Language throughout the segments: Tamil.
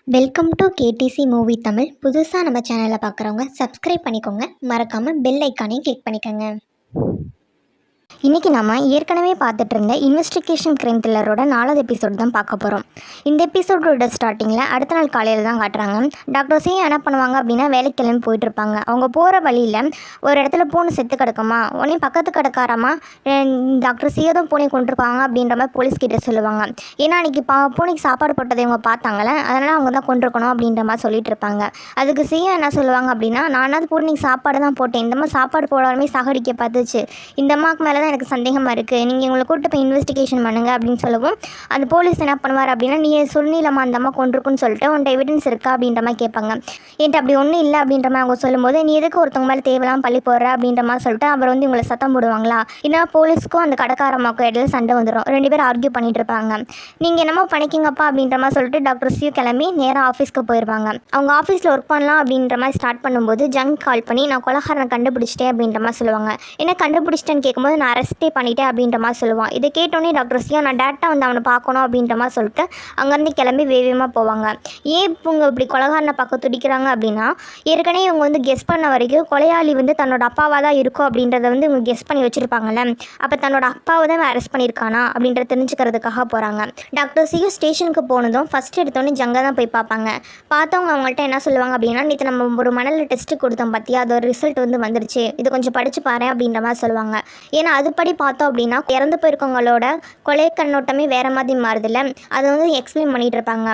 Welcome to KTC movie Tamil. புதுசாக நம்ம சேனலை பார்க்குறவங்க சப்ஸ்கிரைப் பண்ணிக்கோங்க. மறக்காமல் பெல் ஐக்கானையும் கிளிக் பண்ணிக்கோங்க. இன்றைக்கி நம்ம ஏற்கனவே பார்த்துட்டு இருந்த இன்வெஸ்டிகேஷன் க்ரைம் த்ரில்லரோட 4வது எபிசோட் தான் பார்க்க போகிறோம். இந்த எபிசோடோட ஸ்டார்டிங்கில் அடுத்த நாள் காலையில் தான் காட்டுறாங்க. டாக்டர் சி என்ன பண்ணுவாங்க அப்படின்னா வேலைக்கு கிளம்பி போயிட்டுருப்பாங்க. அவங்க போகிற வழியில் ஒரு இடத்துல பூனை செத்து கிடக்குமா, உடனே பக்கத்து கிடக்காரமா டாக்டர் சியை தான் பூனை கொண்டிருப்பாங்க அப்படின்ற மாதிரி போலீஸ்கிட்ட சொல்லுவாங்க. ஏன்னா அன்றைக்கி பூனைக்கு சாப்பாடு போட்டதை இவங்க பார்த்தாங்களே, அதனால் அவங்க தான் கொண்டிருக்கணும் அப்படின்ற மாதிரி சொல்லிட்டு இருப்பாங்க. அதுக்கு சியை என்ன சொல்லுவாங்க அப்படின்னா, நானாவது பூனைக்கு சாப்பாடு தான் போட்டேன், இந்த மாதிரி சாப்பாடு போடாலுமே சாகடிக்க பார்த்துச்சு, இந்த அம்மாவுக்கு மேலே தான் எனக்கு சந்தேகமாக இருக்குது, நீங்கள் உங்களை கூப்பிட்டு போய் இன்வெஸ்டிகேஷன் பண்ணுங்கள் அப்படின்னு சொல்லவும் அந்த போலீஸ் என்ன பண்ணுவார் அப்படின்னா, நீ சொன்னிலம்மா அந்த அம்மா கொண்டிருக்குன்னு சொல்லிட்டு உன்ட்ட எவிடன்ஸ் இருக்கா அப்படின்ற மாதிரி கேட்பாங்க. என்கிட்ட அப்படி ஒன்றும் இல்லை அப்படின்ற மாதிரி அவங்க சொல்லும்போது, நீ எதுக்கு ஒருத்தவங்க மேலே தேவையில்லாமல் பள்ளி போடுற அப்படின்ற மாதிரி சொல்லிட்டு அவர் வந்து இவங்களை சத்தம் போடுவாங்களா. ஏன்னா போலீஸ்க்கும் அந்த கடைக்காரம்மாக்கும் இடையில சண்டை வந்துடும். 2 பேரும் ஆர்கியூ பண்ணிட்டு இருப்பாங்க. நீங்கள் என்னமோ பண்ணிக்கிங்கப்பா அப்படின்ற மாதிரி சொல்லிட்டு டாக்டர் சியூ கிளம்பி நேராக ஆஃபீஸ்க்கு போயிடுவாங்க. அவங்க ஆஃபீஸில் ஒர்க் பண்ணலாம் அப்படின்ற மாதிரி ஸ்டார்ட் பண்ணும்போது ஜங்க் கால் பண்ணி நான் கொலைகாரனை கண்டுபிடிச்சிட்டேன் அப்படின்ற மாதிரி சொல்லுவாங்க. என்ன கண்டுபிடிச்சிட்டேன்னு கேட்கும்போது நான் அரெஸ்ட்டே பண்ணிட்டேன் அப்படின்ற மாதிரி சொல்லுவான். இதை கேட்டோன்னே டாக்டர் சியா நான் டேரெக்டாக வந்து அவனை பார்க்கணும் அப்படின்ற மாதிரி சொல்லிட்டு அங்கேருந்து கிளம்பி வேகமாக போவாங்க. ஏன் இவங்க இப்படி கொலைகாரனை பார்க்க துடிக்கிறாங்க அப்படின்னா, ஏற்கனவே இவங்க வந்து கெஸ் பண்ண வரைக்கும் கொலையாளி வந்து தன்னோட அப்பாவாக தான் இருக்கும் அப்படின்றத வந்து இவங்க கெஸ் பண்ணி வச்சுருப்பாங்கல்ல. அப்போ தன்னோட அப்பாவை தான் அரெஸ்ட் பண்ணியிருக்கானா அப்படின்றத தெரிஞ்சுக்கிறதுக்காக போகிறாங்க. டாக்டர் சியூ ஸ்டேஷனுக்கு போனதும் ஃபஸ்ட் எடுத்தோன்னே ஜங்கை தான் போய் பார்ப்பாங்க. பார்த்தவங்க அவங்கள்ட்ட என்ன சொல்லுவாங்க அப்படின்னா, நேற்று நம்ம ஒரு மணலில் டெஸ்ட்டு கொடுத்தோம் பார்த்தியா, அதோட ரிசல்ட் வந்து வந்துருச்சு, இது கொஞ்சம் படித்து பாரு அப்படின்ற மாதிரி சொல்லுவாங்க. ஏன்னா அதுபடி பார்த்தோம் அப்படின்னா இறந்து போயிருக்கவங்களோட கொலை கண்ணோட்டமே வேறு மாதிரி மாறுதில்ல, அதை வந்து எக்ஸ்பிளைன் பண்ணிகிட்டு இருப்பாங்க.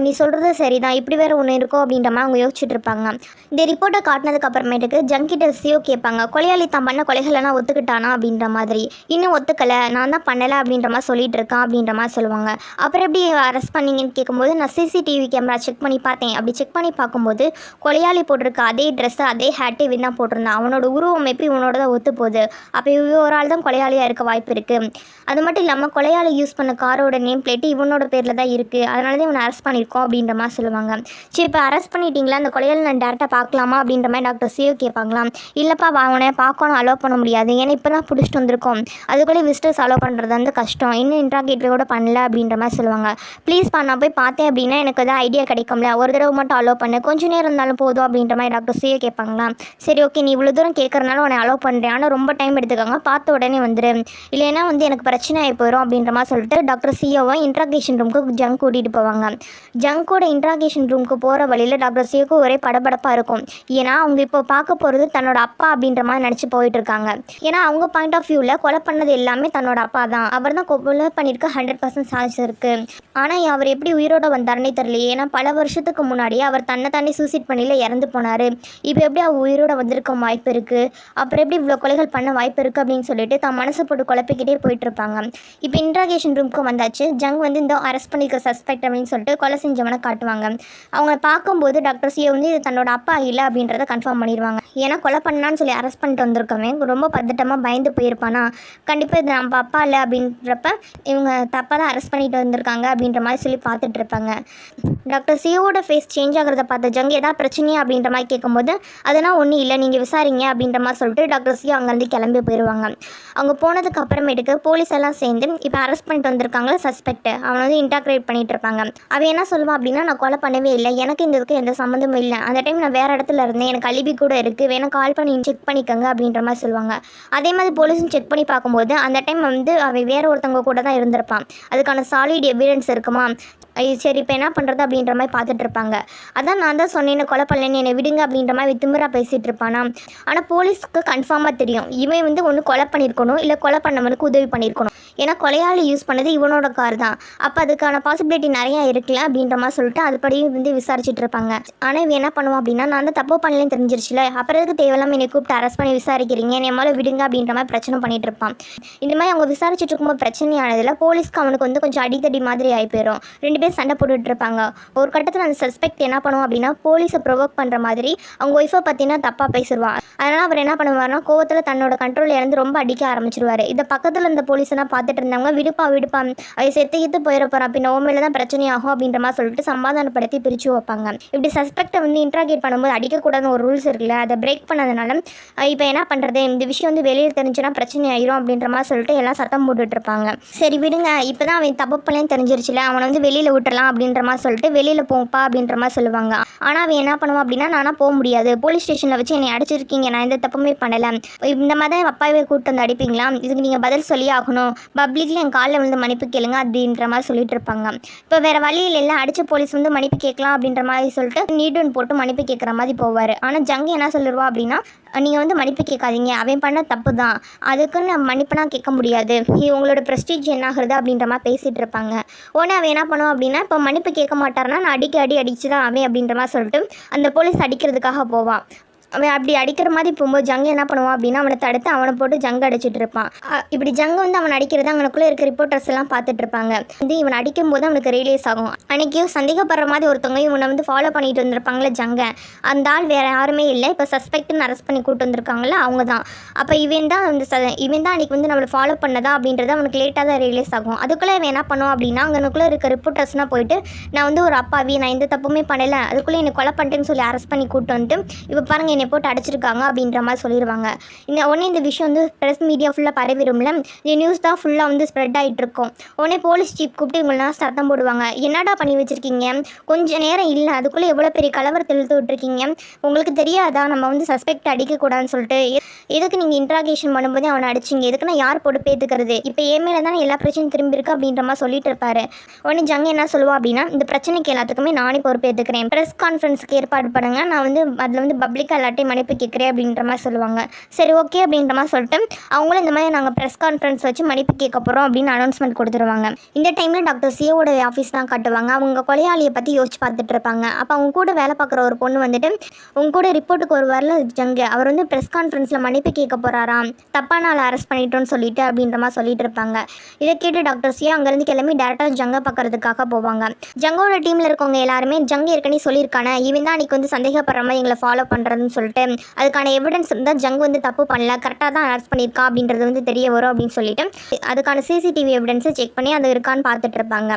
நீ சொல்கிறது சரிதான், இப்படி வேறு ஒன்று இருக்கோ அப்படின்ற மாதிரி அவங்க யோசிச்சுட்டு இருப்பாங்க. இந்த ரிப்போர்ட்டை காட்டினதுக்கு அப்புறமேட்டுக்கு ஜங்கிட்ட சியோ கேட்பாங்க, கொலையாளி தான் பண்ண கொலைகளெல்லாம் ஒத்துக்கிட்டானா அப்படின்ற மாதிரி. இன்னும் ஒத்துக்கலை, நான் தான் பண்ணலை அப்படின்ற மாதிரி சொல்லிட்டு இருக்கான் அப்படின்ற மாதிரி சொல்லுவாங்க. அப்புறம் எப்படி அரெஸ்ட் பண்ணிங்கன்னு கேட்கும்போது, நான் சிசிடிவி கேமரா செக் பண்ணி பார்த்தேன், அப்படி செக் பண்ணி பார்க்கும்போது கொலையாளி போட்டிருக்க அதே ட்ரெஸ்ஸு அதே ஹேட்டே இவன் தான் போட்டிருந்தான், அவனோட உருவம் எப்படி இவனோட தான் ஒத்து போகுது, அப்போ ஒரு ஆள் தான் கொலையாளியாக இருக்க வாய்ப்பு இருக்குது. அது மட்டும் இல்லாமல் கொலையாளி யூஸ் பண்ண காரோட நேம் பிளேட்டு இவனோட பேரில் தான் இருக்குது, அதனால தான் இவனை அரெஸ்ட் பண்ணியிருக்கோம் அப்படின்ற மாதிரி சொல்லுவாங்க. சரி இப்போ அரெஸ்ட் பண்ணிட்டீங்களா, அந்த கொலையாளி நான் டேரெக்டாக பார்க்கலாமா அப்படின்ற மாதிரி டாக்டர் சியோ கேட்பாங்களாம். இல்லைப்பா அவனை பார்க்கணும் அலோவ் பண்ண முடியாது, ஏன்னா இப்போ தான் பிடிச்சிட்டு வந்திருக்கோம், அதுக்குள்ளே விசிட்டர்ஸ் அலோவ் பண்ணுறது வந்து கஷ்டம், இன்னும் இன்ட்ராகேட்டிவ் கூட பண்ணல அப்படின்ற மாதிரி சொல்லுவாங்க. ப்ளீஸ் நான் போய் பார்த்தேன் அப்படின்னா எனக்கு எதாவது ஐடியா கிடைக்கும்ல, ஒரு தடவை மட்டும் அலோவ் பண்ணு, கொஞ்சம் நேரம் இருந்தாலும் போதும் அப்படின்ற மாதிரி டாக்டர் சியோ கேட்பாங்களா. சரி ஓகே, நீ இவ்வளோ தூரம் கேட்குறனால உன்னை அலோவ் பண்ணுறேன், ஆனால் ரொம்ப டைம் எடுத்துக்காங்க, பார்த்த உடனே வந்துடு, இல்லைன்னா வந்து எனக்கு பிரச்சனை ஆகி போயிடும் அப்படின்ற மாதிரி சொல்லிட்டு டாக்டர் சியோவை இன்ட்ராகேஷன் ரூமுக்கு ஜங்க் கூட்டிகிட்டு போவாங்க. ஜங்கோட இன்ட்ராகேஷன் ரூமுக்கு போகிற வழியில் டாக்டர் சியோக்கு ஒரே படபடப்பாக இருக்கும். ஏன்னா அவங்க இப்போ பார்க்க போகிறது தன்னோட அப்பா அப்படின்ற மாதிரி நினச்சி போயிட்டு இருக்காங்க. ஏன்னா அவங்க பாயிண்ட் ஆஃப் வியூவில் கொலை பண்ணது எல்லாமே தன்னோட அப்பா தான், அவர் தான் கொலை பண்ணியிருக்க 100% சான்ஸ் இருக்குது. ஆனால் அவர் எப்படி உயிரோட வந்தாருன்னே தெரியல. ஏன்னா பல வருஷத்துக்கு முன்னாடியே அவர் தன்னை சூசைட் பண்ணியில் இறந்து போனார், இப்போ எப்படி அவர் உயிரோட வந்திருக்க வாய்ப்பு இருக்குது, அப்புறம் எப்படி இவ்வளோ கொலைகள் பண்ண வாய்ப்பு இருக்குது அப்படின்னு சொல்லிட்டு தான் மனசு போட்டு குழப்பிக்கிட்டே போயிட்டுருப்பாங்க. இப்போ இன்ட்ராகேஷன் ரூமுக்கு வந்தாச்சு. ஜங் வந்து இந்த அரெஸ்ட் பண்ணிக்க சஸ்பெக்ட் அப்படின்னு சொல்லிட்டு கொலை செஞ்சவனை காட்டுவாங்க. அவங்க பார்க்கும்போது டாக்டர் சியை வந்து இது தன்னோட அப்பா இல்லை அப்படின்றத கன்ஃபார்ம் பண்ணிடுவாங்க. ஏன்னா கொலை பண்ணான்னு சொல்லி அரெஸ்ட் பண்ணிட்டு வந்திருக்கவன் ரொம்ப பதட்டமாக பயந்து போயிருப்பானா, கண்டிப்பாக இது நம்ம அப்பா இல்லை அப்படின்றப்ப இவங்க தப்பாக தான் அரெஸ்ட் பண்ணிட்டு வந்திருக்காங்க அப்படின்ற மாதிரி சொல்லி பார்த்துட்டு இருப்பாங்க. டாக்டர் சியோட ஃபேஸ் சேஞ்ச் ஆகிறத பார்த்த ஜங் ஏதாவது பிரச்சனையா அப்படின்ற மாதிரி கேட்கும்போது, அதெல்லாம் ஒன்றும் இல்லை, நீங்கள் விசாரிங்க அப்படின்ற மாதிரி சொல்லிட்டு டாக்டர் சியோ அங்கேருந்து கிளம்பி போயிடுவாங்க. அவங்க போனதுக்கு அப்புறமேட்டுக்கு போலீஸ் எல்லாம் சேர்ந்து இப்போ அரெஸ்ட் பண்ணிட்டு வந்திருக்காங்களா சஸ்பெக்ட், அவனை வந்து இன்டாக்ரேட் பண்ணிட்டு இருப்பாங்க. அவன் என்ன சொல்லுவான் அப்படின்னா, நான் கொலை பண்ணவே இல்லை, எனக்கு இந்த இதுக்கு எந்த சம்மந்தமும் இல்லை, அந்த டைம் நான் வேறு இடத்துல இருந்தேன், எனக்கு அலிபி கூட இருக்குது, வேணா கால் பண்ணி செக் பண்ணிக்கோங்க அப்படின்ற மாதிரி சொல்லுவாங்க. அதே மாதிரி போலீஸும் செக் பண்ணி பார்க்கும்போது அந்த டைம் வந்து அவன் வேறு ஒருத்தவங்க கூட தான் இருந்திருப்பான், அதுக்கான சாலிட் எவிடன்ஸ் இருக்குமா. சரி இப்போ என்ன பண்ணுறது அப்படின்ற மாதிரி பார்த்துட்டு இருப்பாங்க. அதான் நான் தான் சொன்னேன் கொலை பண்ணலன்னு என்னை விடுங்க அப்படின்ற மாதிரி திமிராக பேசிகிட்டு இருப்பானா. ஆனால் போலீஸ்க்கு கன்ஃபார்மாக தெரியும் இவன் வந்து ஒன்று கொலை பண்ணியிருக்கணும், இல்லை கொலை பண்ணவனுக்கு உதவி பண்ணியிருக்கணும். ஏன்னா கொலையாளி யூஸ் பண்ணது இவனோட கார் தான், அப்போ அதுக்கான பாசிபிலிட்டி நிறையா இருக்குல்ல அப்படின்ற மாதிரி சொல்லிட்டு அதுபடியும் வந்து விசாரிச்சுட்டு இருப்பாங்க. ஆனால் இவன் என்ன பண்ணுவான் அப்படின்னா, நான் வந்து தப்பு பண்ணலன்னு தெரிஞ்சிருச்சுல, அப்புறம் எதுக்கு தேவையில்லாமல் என்னை கூப்பிட்டு அரெஸ்ட் பண்ணி விசாரிக்கிறீங்க, என்னை மேலே விடுங்க அப்படின்ற மாதிரி பிரச்சனை பண்ணிட்டு இருப்பான். இந்த மாதிரி அவங்க விசாரிச்சுட்டு இருக்கும்போது பிரச்சனையானதில் போலீஸ்க்கு அவனுக்கு வந்து கொஞ்சம் அடித்தடி மாதிரி ஆகி போயிடும். 2 பேர் சண்டை போட்டுட்டு இருப்பாங்க. ஒரு கட்டத்தில் அந்த சஸ்பெக்ட் என்ன பண்ணுவோம் அப்படின்னா, போலீஸை ப்ரொவோக் பண்ணுற மாதிரி அவங்க ஒய்ஃபை பார்த்தீங்கன்னா தப்பாக பேசிடுவான். அதனால் அவர் என்ன பண்ணுவார்னா கோவத்தில் தன்னோட கண்ட்ரோல் இழந்து ரொம்ப அடிக்க ஆரம்பிச்சிருவார். இதை பக்கத்தில் இருந்த போலீஸ்னால் பார்த்து பார்த்துட்டு இருந்தவங்க விடுப்பா விடுப்பா அது செத்து போயிட போகிறான் பின்ன ஓமையில தான் பிரச்சனை ஆகும் அப்படின்ற மாதிரி சொல்லிட்டு சமாதானப்படுத்தி பிரித்து வைப்பாங்க. இப்படி சஸ்பெக்டை வந்து இன்ட்ராகேட் பண்ணும்போது அடிக்கக்கூடாதுன்னு ஒரு ரூல்ஸ் இருக்குல்ல, அதை பிரேக் பண்ணதுனால இப்போ என்ன பண்ணுறது, இந்த விஷயம் வந்து வெளியில் தெரிஞ்சுன்னா பிரச்சனை ஆயிரும் அப்படின்ற மாதிரி சொல்லிட்டு எல்லாம் சத்தம் போட்டுட்டு இருப்பாங்க. சரி விடுங்க, இப்போ தான் அவன் தப்பு பண்ணலன்னு தெரிஞ்சிருச்சுல, அவனை வந்து வெளியில் விட்டுறலாம் அப்படின்ற மாதிரி சொல்லிட்டு வெளியில் போப்பா அப்படின்ற மாதிரி சொல்லுவாங்க. ஆனால் அவன் என்ன பண்ணுவான் அப்படின்னா, நானா போக முடியாது, போலீஸ் ஸ்டேஷனில் வச்சு என்னை அடிச்சிருக்கீங்க, நான் எந்த தப்புமே பண்ணலை, இந்த மாதிரி தான் அப்பாவே கூப்பிட்டு வந்து அடிப்பீங்களா, இதுக்கு நீங்கள் பதில் சொல்லி ஆகணும், பப்ளிக்கில் என் காலில் வந்து மன்னிப்பு கேளுங்க அப்படின்ற மாதிரி சொல்லிட்டு இருப்பாங்க. இப்போ வேறு வழியில் எல்லாம் அடித்த போலீஸ் வந்து மன்னிப்பு கேட்கலாம் அப்படின்ற மாதிரி சொல்லிட்டு நீடுன்னு போட்டு மன்னிப்பு கேட்குற மாதிரி போவார். ஆனால் ஜங்கு என்ன சொல்லிடுவா அப்படின்னா, நீங்கள் வந்து மன்னிப்பு கேட்காதீங்க, அவன் பண்ண தப்பு தான், அதுக்குன்னு மன்னிப்புலாம் கேட்க முடியாது, இது உங்களோட ப்ரெஸ்டீஜ் என்ன ஆகுறது அப்படின்ற மாதிரி பேசிகிட்டு இருப்பாங்க. உடனே அவன் என்ன பண்ணுவான் அப்படின்னா, இப்போ மன்னிப்பு கேட்க மாட்டார்னா நான் அடிச்சு தான் அவன் அப்படின்ற மாதிரி சொல்லிட்டு அந்த போலீஸ் அடிக்கிறதுக்காக போவான். அவன் அப்படி அடிக்கிற மாதிரி போகும்போது ஜங்கு என்ன பண்ணுவான் அப்படின்னா, அவனை தடுத்து அவனை போட்டு ஜங்கு அடிச்சிட்டு இருப்பான். இப்படி ஜங்கு வந்து அவன் அடிக்கிறது அவனுக்குள்ளே இருக்க ரிப்போர்ட்டர்ஸ் எல்லாம் பார்த்துட்டு இருப்பாங்க. வந்து இவன் அடிக்கும் போது அவனுக்கு ரியலைஸ் ஆகும், அன்றைக்கும் சந்தேகப்படுற மாதிரி ஒருத்தவங்க இவனை வந்து ஃபாலோ பண்ணிட்டு வந்திருப்பாங்களே ஜங்க, அந்த ஆள் வேறு யாருமே இல்லை, இப்போ சஸ்பெக்ட்னு அரெஸ்ட் பண்ணி கூட்டு வந்திருக்காங்களே அவங்க தான். அப்போ இவன் தான் அன்றைக்கி வந்து நம்மளை ஃபாலோ பண்ணதா அப்படின்றது அவனுக்கு லேட்டாக தான் ரியலைஸ் ஆகும். அதுக்குள்ளே இவன் என்ன பண்ணுவான் அப்படின்னா, அவனுக்குள்ளே இருக்க ரிப்போர்ட்டர்ஸ்னால் போயிட்டு நான் வந்து ஒரு அப்பாவி, நான் எந்த தப்புமே பண்ணலை, அதுக்குள்ளே என்னை கொலை பண்ணிட்டேன்னு சொல்லி அரெஸ்ட் பண்ணி கூட்டு வந்துட்டு இப்போ பாருங்கள் என்னை போட்டு அடிச்சிருக்காங்க அப்படின்ற மாதிரி சொல்லிடுவாங்க. உடனே இந்த விஷயம் வந்து ப்ரெஸ் மீடியா ஃபுல்லாக பரவிடும்ல, இந்த நியூஸ் தான் ஃபுல்லாக வந்து ஸ்ப்ரெட் ஆகிட்டு இருக்கும். உடனே போலீஸ் சீப் கூப்பிட்டு இவங்களாம் சத்தம் போடுவாங்க, என்னடா பண்ணி வச்சுருக்கீங்க, கொஞ்சம் நேரம் இல்லை அதுக்குள்ளே எவ்வளோ பெரிய கலவரத்தை இழுத்து விட்டுருக்கீங்க, உங்களுக்கு தெரியாதா நம்ம வந்து சஸ்பெக்ட் அடிக்கக்கூடாதுன்னு சொல்லிட்டு, எதுக்கு நீங்கள் இன்ட்ராகேஷன் பண்ணும்போதே அவனை அடிச்சிங்க, எதுக்குன்னா யார் போட்டு பேத்துக்கிறது, இப்போ என் மேலே தானே எல்லா பிரச்சனையும் திரும்பி இருக்கு அப்படின்ற மாதிரி சொல்லிட்டு இருப்பாரு. உடனே ஜங்க என்ன சொல்லுவா அப்படின்னா, இந்த பிரச்சனைக்கு எல்லாத்துக்குமே நானே பொறுப்பேற்றுக்கிறேன், ப்ரெஸ் கான்ஃபரன்ஸுக்கு ஏற்பாடு பண்ணுங்க, நான் வந்து அதில் வந்து பப்ளிக்காக எல்லாட்டையும் மன்னிப்பு கேட்குறேன் அப்படின்ற மாதிரி சொல்லுவாங்க. சரி ஓகே அப்படின்ற மாதிரி சொல்லிட்டு அவங்களும் இந்த மாதிரி நாங்கள் ப்ரெஸ் கான்ஃபரன்ஸ் வச்சு மன்னிப்பு கேட்க போகிறோம் அப்படின்னு அனௌன்ஸ்மெண்ட் கொடுத்துருவாங்க. இந்த டைமில் டாக்டர் சியோட ஆஃபீஸ் தான் காட்டுவாங்க. அவங்க கொலையாளியை பற்றி யோசிச்சு பார்த்துட்டு இருப்பாங்க. அப்போ அவங்க கூட வேலை பார்க்குற ஒரு பொண்ணு வந்துட்டு, உங்க கூட ரிப்போர்ட்டுக்கு ஒரு வரல ஜங்கு, அவர் வந்து ப்ரெஸ் கான்ஃபரன்ஸில் மன்னிப்பு கேட்க போகிறாராம், தப்பான ஆளை அரெஸ்ட் பண்ணிட்டோன்னு சொல்லிட்டு அப்படின்ற மாதிரி சொல்லிட்டு இருப்பாங்க. இதை கேட்டு டாக்டர் சியோ அங்கேருந்து கிளம்பி டேரெக்டாக ஜங்கை பார்க்கறதுக்காக போவாங்க. ஜங்கோட டீமில் இருக்கவங்க எல்லாருமே ஜங்கு ஏற்கனவே சொல்லியிருக்கானே, இவன் தான் அன்றைக்கி வந்து சந்தேகப்படுற மாதிரி எங்களை ஃபாலோ பண்ணுறதுன்னு சொல்லிட்டு அதுக்கான எவிடன்ஸ் இருந்தால் ஜங்கு வந்து தப்பு பண்ணல, கரெக்டாக தான் அரெஸ்ட் பண்ணியிருக்கா அப்படின்றது வந்து தெரிய வரும் அப்படின்னு சொல்லிட்டு அதுக்கான சிசிடிவி எவிடன்ஸை செக் பண்ணி அது இருக்கான்னு பார்த்துட்டு இருப்பாங்க.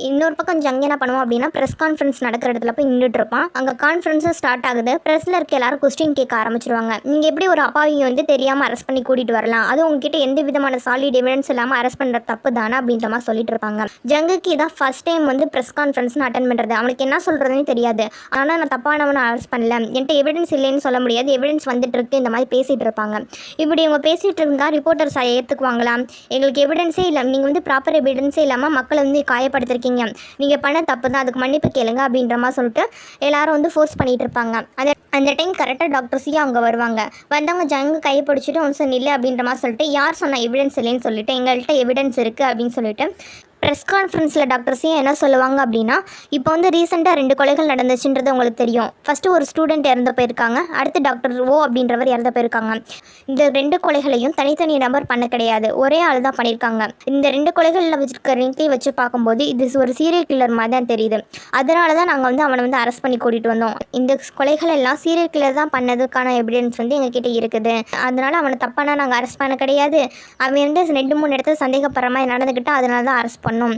இன்னொரு பக்கம் ஜங்கு என்ன பண்ணுவோம் அப்படின்னா, ப்ரெஸ் கான்ஃபரன்ஸ் நடக்கிற இடத்துல போய் நின்றுட்டு இருப்பான். அங்கே கான்ஃபரன்ஸும் ஸ்டார்ட் ஆகுது. ப்ரெஸ்ஸில் இருக்க எல்லாரும் கொஸ்டின் கேட்க ஆரம்பிச்சிருவாங்க. நீங்கள் எப்படி ஒரு அப்பாவியை வந்து தெரியாமல் அரெஸ்ட் பண்ணி கூட்டிகிட்டு வரலாம், அது உங்ககிட்ட எந்த விதமான சாலிட் எவிடன்ஸ் இல்லாமல் அரெஸ்ட் பண்ணுற தப்பு தானே அப்படின்ற மாதிரி சொல்லிட்டு இருப்பாங்க. ஜங்குக்கு இதான் ஃபர்ஸ்ட் டைம் வந்து ப்ரெஸ் கான்ஃபரன்ஸ்னு அட்டன் பண்ணுறது. அவனுக்கு என்ன சொல்கிறதுனே தெரியாது. ஆனால் நான் தப்பானவனை அரெஸ்ட் பண்ணல, என்கிட்ட எவிடன்ஸ் இல்லைன்னு சொல்ல முடியாது, எவிடன்ஸ் வந்துட்டு இருக்கு, இந்த மாதிரி பேசிகிட்டு இருப்பாங்க. இப்படி இவங்க பேசிகிட்டு இருந்தால் ரிப்போர்ட்டர்ஸ் ஏற்றுக்குவாங்களா, எங்களுக்கு எவிடன்ஸே இல்லை, நீங்கள் வந்து ப்ராப்பர் எவிடன்ஸே இல்லாமல் மக்களை வந்து காயப்படுத்திருக்கீங்க, நீங்கள் பண்ண தப்பு தான், அதுக்கு மன்னிப்பு கேளுங்க அப்படின்ற மாதிரி சொல்லிட்டு எல்லாரும் வந்து ஃபோர்ஸ் பண்ணிகிட்டு இருப்பாங்க. அந்த டைம் கரெக்டாக டாக்டர் சியா அவங்க வருவாங்க. வந்தவங்க ஜங்கு கையை பிடிச்சிட்டு ஒன்ஸ் இல்லை அப்படின்ற மாதிரி சொல்லிட்டு, யார் சொன்னால் எவிடன்ஸ் இல்லைன்னு சொல்லிட்டு எங்கள்கிட்ட எவிடன்ஸ் இருக்குது அப்படின்னு சொல்லிட்டு ப்ரெஸ் கான்ஃபரன்ஸில் டாக்டர் சியா என்ன சொல்லுவாங்க அப்படின்னா, இப்போ வந்து ரீசெண்டாக 2 கொலைகள் நடந்துச்சுன்றது உங்களுக்கு தெரியும். ஃபஸ்ட்டு ஒரு ஸ்டூடெண்ட் இறந்து போயிருக்காங்க, அடுத்து டாக்டர் ஓ அப்படின்றவர் இறந்து போயிருக்காங்க. இந்த 2 கொலைகளையும் தனித்தனி நபர் பண்ண கிடையாது, ஒரே ஆள் தான் பண்ணியிருக்காங்க. இந்த 2 கொலைகளில் வச்சுருக்க ரிங்கை வச்சு பார்க்கும்போது இது ஒரு சீரியல் கில்லர் மாதிரி தான் தெரியுது. அதனால தான் நாங்கள் வந்து அவனை வந்து அரெஸ்ட் பண்ணி கூட்டிகிட்டு வந்தோம். இந்த கொலைகள் எல்லாம் சீரியல் கில்லர் தான் பண்ணதுக்கான எவிடன்ஸ் வந்து எங்ககிட்ட இருக்குது. அதனால் அவனை தப்பானா நாங்கள் அரெஸ்ட் பண்ண கிடையாது, அவன் வந்து 2-3 இடத்துல சந்தேகப்படுற மாதிரி நடந்துக்கிட்டா அதனால தான் அரெஸ்ட் பண்ணோம்.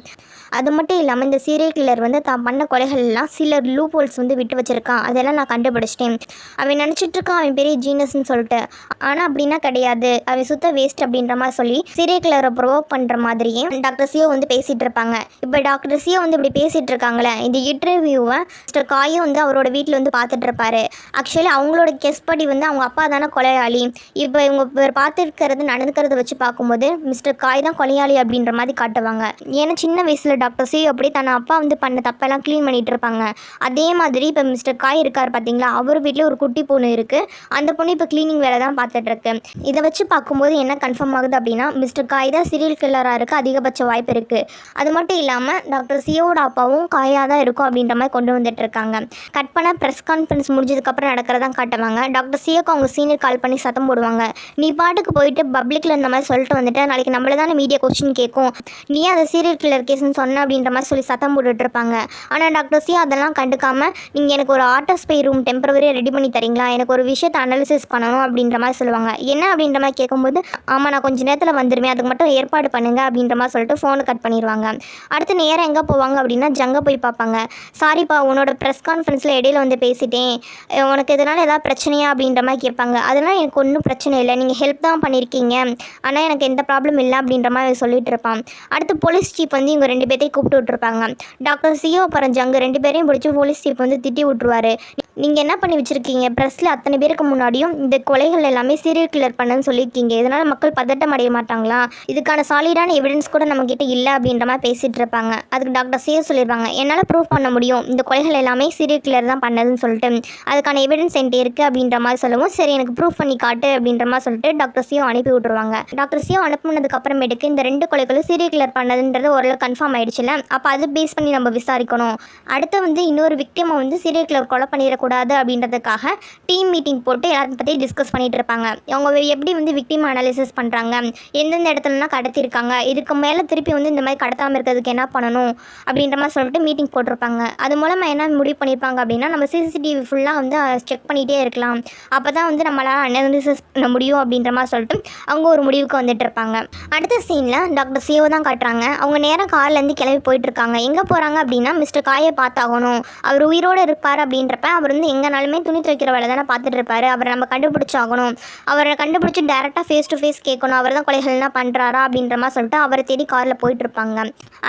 அது மட்டும் இல்லாமல் இந்த சீரியல் கில்லர் வந்து தான் பண்ண கொலைகள் எல்லாம் சில லூப் ஹோல்ஸ் வந்து விட்டு வச்சிருக்கான், அதெல்லாம் நான் கண்டுபிடிச்சிட்டேன். அவன் நினச்சிட்டு இருக்கான் அவன் பெரிய ஜீனஸ்ன்னு சொல்லிட்டு, ஆனால் அப்படின்னா கிடையாது, அவன் சுத்த வேஸ்ட் அப்படின்ற மாதிரி சொல்லி சீரியல் கில்லரை ப்ரொவோக் பண்ணுற மாதிரியே டாக்டர் சியோ வந்து பேசிகிட்டு இருப்பாங்க. இப்போ டாக்டர் சியோ வந்து இப்படி பேசிகிட்டு இருக்காங்களே, இந்த இன்டர்வியூவை மிஸ்டர் காயும் வந்து அவரோட வீட்டில் வந்து பார்த்துட்டு இருப்பாரு. ஆக்சுவலி அவங்களோட கெஸ் படி வந்து அவங்க அப்பா தானே கொலையாளி. இப்போ இவங்க பார்த்துருக்கிறது நடந்துக்கிறத வச்சு பார்க்கும்போது மிஸ்டர் காய் தான் கொலையாளி அப்படின்ற மாதிரி காட்டுவாங்க. ஏன்னா சின்ன வயசில் டாக்டர் சி அப்படி தன் அப்பா வந்து பண்ண தப்பெல்லாம் க்ளீன் பண்ணிகிட்டு இருப்பாங்க. அதே மாதிரி இப்போ மிஸ்டர் காய் இருக்கார் பார்த்தீங்களா, அவர் வீட்டில் ஒரு குட்டி பொண்ணு இருக்குது. அந்த பொண்ணு இப்போ க்ளீனிங் வேலை தான் பார்த்துட்ருக்கு. இதை வச்சு பார்க்கும்போது என்ன கன்ஃபார்ம் ஆகுது அப்படின்னா, மிஸ்டர் காய் தான் சீரியல் கில்லராக இருக்க அதிகபட்ச வாய்ப்பு இருக்குது. அது மட்டும் இல்லாமல் டாக்டர் சியோட அப்பாவும் காயாக தான் இருக்கும் அப்படின்ற மாதிரி கொண்டு வந்துட்டு இருக்காங்க. கட் பண்ண ப்ரெஸ் கான்ஃபரன்ஸ் முடிஞ்சதுக்கப்புறம் நடக்கிறதான் காட்டுவாங்க. டாக்டர் சியோக்கு அவங்க சீனியர் கால் பண்ணி சத்தம் போடுவாங்க, நீ பாட்டுக்கு போயிட்டு பப்ளிக்கில் இந்த மாதிரி சொல்லிட்டு வந்துட்டு நாளைக்கு நம்மள தானே மீடியா கொஸ்டின் கேட்கும், நீ அதை சீரியல் கில்லர் கேஸ்ன்னு சொன்ன சொன்னேன் அப்படின்ற மாதிரி சொல்லி சத்தம் போட்டுட்டு இருப்பாங்க. ஆனால் டாக்டர் சி அதெல்லாம் கண்டுக்காமல் நீங்கள் எனக்கு ஒரு ஆட்டோஸ்பை ரூம் டெம்பரவரியாக ரெடி பண்ணி தரீங்களா, எனக்கு ஒரு விஷயத்தை அனாலிசிஸ் பண்ணணும் அப்படின்ற மாதிரி சொல்லுவாங்க. என்ன அப்படின்ற மாதிரி கேட்கும்போது ஆமாம் நான் கொஞ்சம் நேரத்தில் வந்துடுவேன், அதுக்கு மட்டும் ஏற்பாடு பண்ணுங்க அப்படின்ற மாதிரி சொல்லிட்டு ஃபோனை கட் பண்ணிடுவாங்க. அடுத்து நேரம் எங்கே போவாங்க அப்படின்னா ஜங்கை போய் பார்ப்பாங்க. சாரிப்பா உன்னோட ப்ரெஸ் கான்ஃபரன்ஸில் இடையில வந்து பேசிட்டேன், உனக்கு இதனால் ஏதாவது பிரச்சனையா அப்படின்ற மாதிரி கேட்பாங்க. அதெல்லாம் எனக்கு ஒன்றும் பிரச்சனை இல்லை, நீங்கள் ஹெல்ப் தான் பண்ணியிருக்கீங்க, ஆனால் எனக்கு எந்த ப்ராப்ளம் இல்லை அப்படின்ற மாதிரி சொல்லிட்டு இருப்பான். அடுத்து போலீஸ் சீஃப் வந்து இவங்க 2 பேர்த்தையும் கூப்பிட்டு விட்டுருப்பாங்க. டாக்டர் சிஓ அப்புறம் ஜங்கு 2 பேரையும் பிடிச்சி போலீஸ் சீஃப் வந்து திட்டி விட்டுருவாரு. நீங்கள் என்ன பண்ணி வச்சுருக்கீங்க, ப்ரெஸ்ஸில் அத்தனை பேருக்கு முன்னாடியும் இந்த கொலைகள் எல்லாமே சீரியல் கில்லர் பண்ணுன்னு சொல்லியிருக்கீங்க, இதனால் மக்கள் பதட்டம் அடைய மாட்டாங்களா, இதுக்கான சாலிடான எவிடன்ஸ் கூட நம்மக்கிட்ட இல்லை அப்படின்ற மாதிரி பேசிகிட்டு இருப்பாங்க. அதுக்கு டாக்டர் சிஓ சொல்லிடுவாங்க, என்னால் ப்ரூவ் பண்ண முடியும் இந்த கொலைகள் எல்லாமே சீரியல் கில்லர் தான் பண்ணதுன்னு சொல்லிட்டு, அதுக்கான எவிடன்ஸ் என்கிட்ட இருக்குது அப்படின்ற மாதிரி சொல்லவும் சரி எனக்கு ப்ரூவ் பண்ணி காட்டு அப்படின்ற மாதிரி சொல்லிட்டு டாக்டர் சிஓ அனுப்பி விட்டுருவாங்க. டாக்டர் சிஓ அனுப்புனதுக்கு அப்புறமேட்டுக்கு இந்த 2 கொலைகளும் சீரியல் கில்லர் பண்ணதுன்றது ஓரளவு கன்ஃபார்ம் ஆயிடுச்சுல, அப்போ அது பேஸ் பண்ணி நம்ம விசாரிக்கணும். அடுத்து வந்து இன்னொரு விக்டிமை வந்து சீரியல் கில்லர் கொலை பண்ணிடக்கூடாது அப்படின்றதுக்காக டீம் மீட்டிங் போட்டு எல்லாத்தையும் பற்றி டிஸ்கஸ் பண்ணிட்டு இருப்பாங்க. அவங்க எப்படி வந்து விக்டிம் அனாலிசிஸ் பண்ணுறாங்க, எந்தெந்த இடத்துலலாம் கடத்திருக்காங்க, இதுக்கு மேலே திருப்பி வந்து இந்த மாதிரி கடத்தாமல் இருக்கிறதுக்கு என்ன பண்ணணும் அப்படின்ற மாதிரி சொல்லிட்டு மீட்டிங் போட்டிருப்பாங்க. அது மூலமாக என்ன முடிவு பண்ணியிருப்பாங்க அப்படின்னா நம்ம சிசிடிவி ஃபுல்லாக வந்து செக் பண்ணிகிட்டே இருக்கலாம், அப்போ தான் வந்து நம்மளால் அனாலிசிஸ் பண்ண முடியும் அப்படின்ற மாதிரி சொல்லிட்டு அவங்க ஒரு முடிவுக்கு வந்துட்டு இருப்பாங்க. அடுத்த சீனில் டாக்டர் சிஓ தான் காட்டுறாங்க. அவங்க நேரம் கார்லேருந்து கிளம்பி போயிட்டுருக்காங்க. எங்கே போகிறாங்க அப்படின்னா மிஸ்டர் காயை பார்த்தாகணும், அவர் உயிரோடு இருப்பார் அப்படின்றப்ப அவர் வந்து எங்கேனாலுமே துணி துவைக்கிற வேலை தானே பார்த்துட்டு இருப்பார், அவரை நம்ம கண்டுபிடிச்சாகணும், அவரை கண்டுபிடிச்சி டேரெக்டாக ஃபேஸ் டு ஃபேஸ் கேட்கணும், அவர் தான் கொலைகள்லாம் பண்ணுறாரா அப்படின்ற மாதிரி சொல்லிட்டு அவரை தேடி காரில் போயிட்டுருப்பாங்க.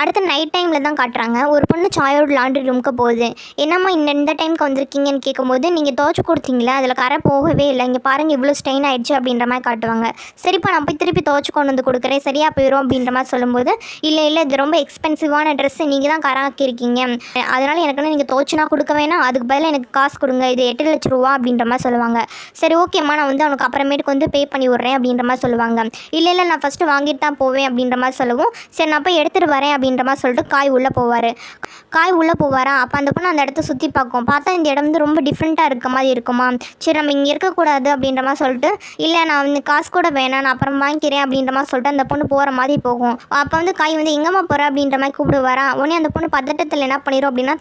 அடுத்த நைட் டைமில் தான் காட்டுறாங்க. ஒரு பொண்ணு சாயோட லாண்ட்ரி ரூமுக்கு போகுது. என்னம்மா இந்த டைமுக்கு வந்திருக்கீங்கன்னு கேட்கும்போது நீங்கள் துவைச்சி கொடுத்தீங்களா, அதில் கரை போகவே இல்லை, இங்கே பாருங்கள் இவ்வளோ ஸ்டெயின் ஆகிடுச்சு அப்படின்ற மாதிரி காட்டுவாங்க. சரிப்பா நான் போய் திருப்பி துவைச்சி கொண்டு வந்து கொடுக்குறேன் சரியாக போயிடும் அப்படின்ற மாதிரி சொல்லும்போது இல்லை இது ரொம்ப எக்ஸ்பென்சிவான ட்ரெஸ்ஸு, நீங்கள் தான் கராக்கியிருக்கீங்க, அதனால் எனக்குன்னு நீங்கள் துவைச்சினா கொடுக்க வேணாம், அதுக்கு பதிலாக எனக்கு காசு கொடுங்க, இது 8 லட்ச ரூபா அப்படின்ற மாதிரி சொல்லுவாங்க. சரி ஓகேம்மா நான் வந்து அவனுக்கு அப்புறமேட்டுக்கு வந்து பே பண்ணி விட்றேன் அப்படின்ற மாதிரி சொல்லுவாங்க. இல்லை நான் ஃபஸ்ட்டு வாங்கிட்டு தான் போவேன் அப்படின்ற மாதிரி சொல்லவும் சரி நான் போய் எடுத்துகிட்டு வரேன் அப்படின்ற மாதிரி சொல்லிட்டு காய் உள்ளே போவாரா. அப்போ அந்த பொண்ணு அந்த இடத்த சுற்றி பார்க்கும். பார்த்தா இந்த இடம் வந்து ரொம்ப டிஃப்ரெண்ட்டாக இருக்க மாதிரி இருக்குமா, சரி நம்ம இங்கே இருக்கக்கூடாது அப்படின்ற மாதிரி சொல்லிட்டு இல்லை நான் வந்து காசு கூட வேணாம் நான் அப்புறம் வாங்கிக்கிறேன் அப்படின்ற மாதிரி சொல்லிட்டு அந்த பொண்ணு போகிற மாதிரி போகும். அப்போ வந்து காய் வந்து எங்கம்மா போகிற அப்படின்ற மாதிரி கூப்பிடுவாரா. உடனே அந்த பொண்ணு பதட்டத்தில் என்ன பண்ணிடும் அப்படின்னா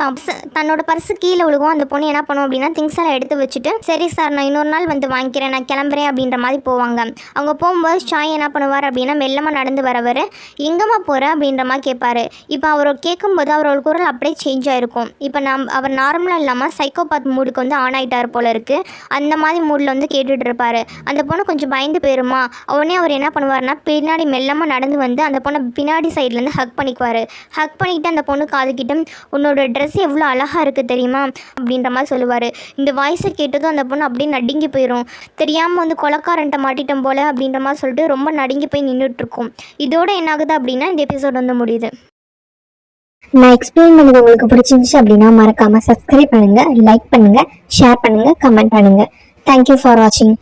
தன்னோட பர்ஸு கீழே விழுகும். அந்த பொண்ணு என்ன பண்ணும் அப்படின்னா திங்ஸ் எல்லாம் எடுத்து வச்சுட்டு சரி சார் நான் இன்னொரு நாள் வந்து வாங்கிக்கிறேன் நான் கிளம்புறேன் அப்படின்ற மாதிரி போவாங்க. அவங்க போகும்போது சாய் என்ன பண்ணுவார் அப்படின்னா மெல்லமாக நடந்து வரவர் எங்கம்மா போகிற அப்படின்ற மாதிரி கேட்பார். இப்போ அவர் கேட்கும்போது அவரோட குரல் அப்படியே சேஞ்ச் ஆகிருக்கும். இப்போ அவர் நார்மலாக இல்லாமல் சைக்கோபாத் மூடுக்கு வந்து ஆன் ஆகிட்டார் போல இருக்குது, அந்த மாதிரி மூடில் வந்து கேட்டுட்டு இருப்பார். அந்த பொண்ணு கொஞ்சம் பயந்து போயிருமா. உடனே அவர் என்ன பண்ணுவார்னா பின்னாடி மெல்லமாக நடந்து வந்து அந்த பொண்ணை பின்னாடி சைட்லேருந்து ஹக் பண்ணிக்குவார். ஹக் பண்ணிக்கிட்டு அந்த பொண்ணு காதுக்கிட்ட உன்னோட ட்ரெஸ் எவ்வளோ அழகாக இருக்குது தெரியுமா அப்படின்ற மாதிரி சொல்லுவார். இந்த வாய்ஸை கேட்டதும் அந்த பொண்ணு அப்படியே நடுங்கி போயிடும். தெரியாமல் வந்து கொலைக்காரன்ட்ட மாட்டிட்டோம் போல் அப்படின்ற மாதிரி சொல்லிட்டு ரொம்ப நடுங்கி போய் நின்றுட்டுருக்கும். இதோட என்ன ஆகுது அப்படின்னா இந்த எபிசோட் வந்து முடியுது. நான் எக்ஸ்பிளைன் பண்ணது உங்களுக்கு பிடிச்சிருந்துச்சு அப்படின்னா மறக்காமல் சப்ஸ்கிரைப் பண்ணுங்கள், லைக் பண்ணுங்கள், ஷேர் பண்ணுங்கள், கமெண்ட் பண்ணுங்கள். தேங்க்யூ ஃபார் வாட்சிங்.